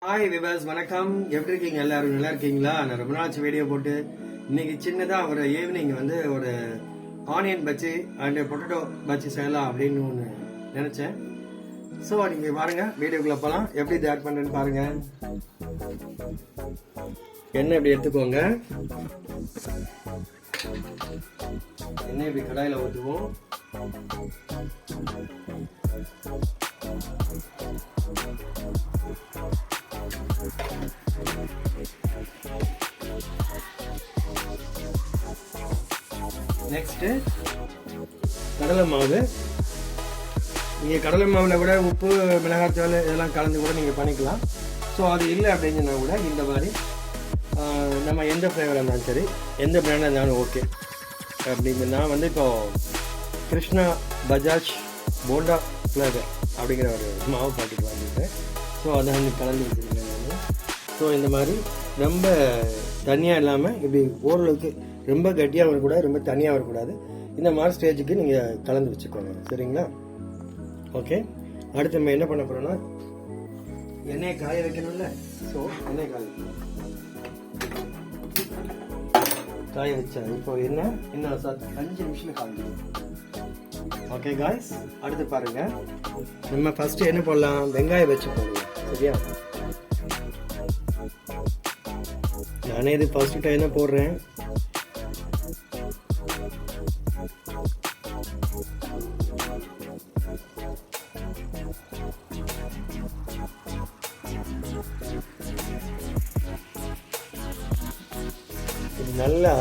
Hi விவாஸ், வணக்கம். எப்படி இருக்கீங்க? எல்லாரும் நல்லா இருக்கீங்களா? நான் ரொம்ப நாள் வீடியோ போட்டு இன்னைக்கு சின்னதாக ஒரு ஈவினிங் வந்து ஒரு onion bajji and potato bajji செய்யலாம் அப்படின்னு ஒன்று நினச்சேன். ஸோ நீங்கள் பாருங்க, வீடியோக்குள்ளே போகலாம். எப்படி இது ஆட் பண்ணுறேன்னு பாருங்க. எண்ணெய் இப்படி எடுத்துக்கோங்க. எண்ணெய் இப்படி கடாயில் ஊற்றுவோம். நெக்ஸ்ட் கடலை மாவு. நீங்கள் கடலை மாவில் கூட உப்பு, மிளகாய்த்தூள் இதெல்லாம் கலந்து கூட நீங்கள் பண்ணிக்கலாம். ஸோ அது இல்லை அப்படின்னா கூட இந்த மாதிரி நம்ம எந்த ஃப்ளேவராக இருந்தாலும் சரி, எந்த பிராண்டாக இருந்தாலும் ஓகே. அப்படிங்க நான் வந்து இப்போது கிருஷ்ணா பஜாஜ் போண்டா ஃப்ளேவர் அப்படிங்கிற ஒரு மாவு பாக்கெட் வாங்கிட்டேன். ஸோ அதை வந்து கலந்து வச்சுருக்கேன் நான். ஸோ இந்த மாதிரி ரொம்ப தனியாக இல்லாமல் இப்படி ஓரளவுக்கு ரொம்ப கட்டியாக வரக்கூடாது, ரொம்ப தனியாக வரக்கூடாது. இந்த மாதிரி ஸ்டேஜுக்கு நீங்கள் கலந்து வச்சுக்கோங்க, சரிங்களா? ஓகே. அடுத்து நம்ம என்ன பண்ண போகிறோம்னா, எண்ணெயை காய வைக்கணும்ல. ஸோ எண்ணெய் காய வச்சா இப்போ இன்னும் 5 நிமிஷம் காய்ஞ்சிடும். ஓகே காய்ஸ், அடுத்து பாருங்க. நம்ம ஃபர்ஸ்ட் என்ன போடலாம்? வெங்காயம் வச்சு போடுவோம், சரியா? நானே இது ஃபர்ஸ்ட் டைம் தான் போடுறேன். இது நல்லா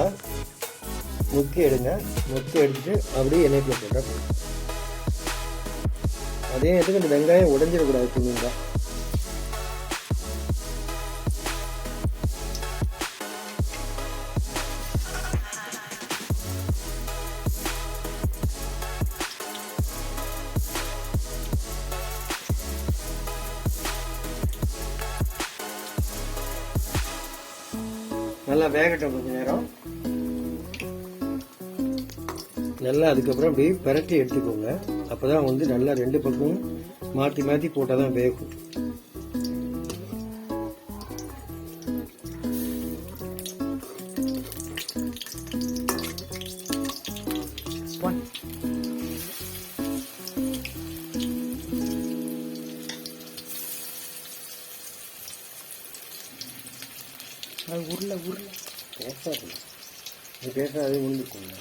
முக்கி எடுங்க. முக்கி எடுத்துட்டு அப்படியே எண்ணெய்க்குள்ள போட்டால் போதும். அதே நேரத்துக்கு இந்த வெங்காயம் உடஞ்சிடக்கூடாது. துணிங்க நல்லா வேகட்டும் கொஞ்ச நேரம். நல்லா அதுக்கப்புறம் அப்படி பரட்டி எடுத்துக்கோங்க. அப்போதான் வந்து நல்லா 2 பக்கமும் மாற்றி மாற்றி போட்டால் தான் வேகும். உருளை பேசாது, இது பேசாதே உழுந்துக்கோங்க.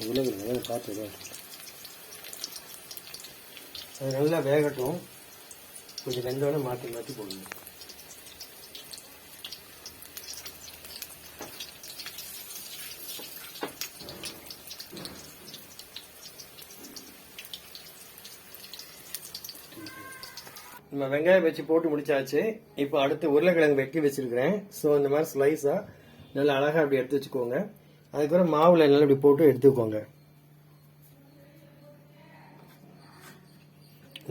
உலக காற்று அது நல்லா வேகட்டும். கொஞ்சம் வெந்தோடனே மாற்றி மாற்றி போடணும். நம்ம வெங்காயம் வச்சு போட்டு முடிச்சாச்சு. இப்போ அடுத்து உருளைக்கிழங்கு வெட்டி வச்சிருக்கிறேன். ஸோ இந்த மாதிரி ஸ்லைஸாக நல்லா அழகாக அப்படி எடுத்து வச்சுக்கோங்க. அதுக்கப்புறம் மாவில் நல்லா இப்படி போட்டு எடுத்துக்கோங்க.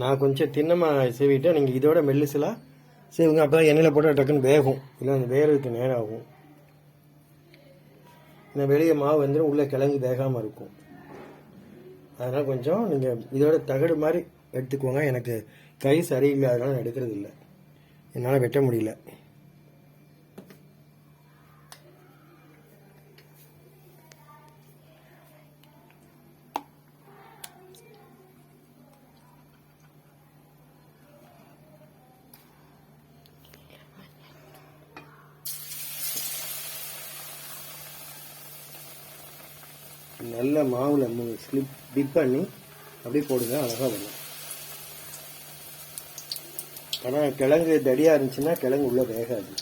நான் கொஞ்சம் தின்னமாக செய்விட்டேன். நீங்கள் இதோட மெல்லிசலாக செய்வீங்க. அப்போ தான் எண்ணெயில் போட்டால் டக்குன்னு வேகும். இல்லை வேகிறதுக்கு நேரம் ஆகும். இந்த வெளியே மாவு வந்துடும், உள்ளே கிழங்கு வேகாமல் இருக்கும். அதனால் கொஞ்சம் நீங்கள் இதோட தகடு மாதிரி எடுத்துக்கோங்க. எனக்கு கை சரியில்லை, அதனால நான் எடுக்கிறது இல்லை. என்னால் வெட்ட முடியல. நல்ல மாவுல டிப் பண்ணி அப்படியே போடுங்க, அழகா வரும். ஆனால் கிழங்கு தடியாக இருந்துச்சுன்னா கிழங்கு உள்ளே வேகாது.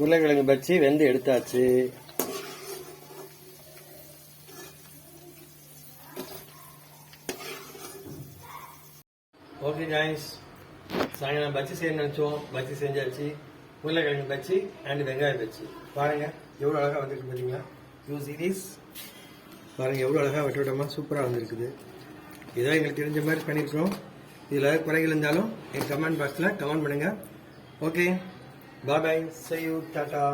உருளைக்கிழங்கு பச்சி வெந்து எடுத்தாச்சு. ஓகே காய்ஸ், சாயங்காலம் பஜ்ஜி செய்ய நினைச்சோம், பஜ்ஜி செஞ்சாச்சு. உருளைக்கிழங்கு பஜ்ஜி அண்ட் வெங்காய பஜ்ஜி. பாருங்க எவ்வளோ அழகாக வந்துருக்கு பார்த்தீங்களா. யூ சீரீஸ் பாருங்க எவ்வளோ அழகாக வட்டமா சூப்பராக வந்திருக்குது. ஏதோ எங்களுக்கு தெரிஞ்ச மாதிரி பண்ணியிருக்கிறோம். இதில் குறைகள் இருந்தாலும் என் கமெண்ட் பாக்ஸில் கமெண்ட் பண்ணுங்க. Okay, bye bye, see you, Tata.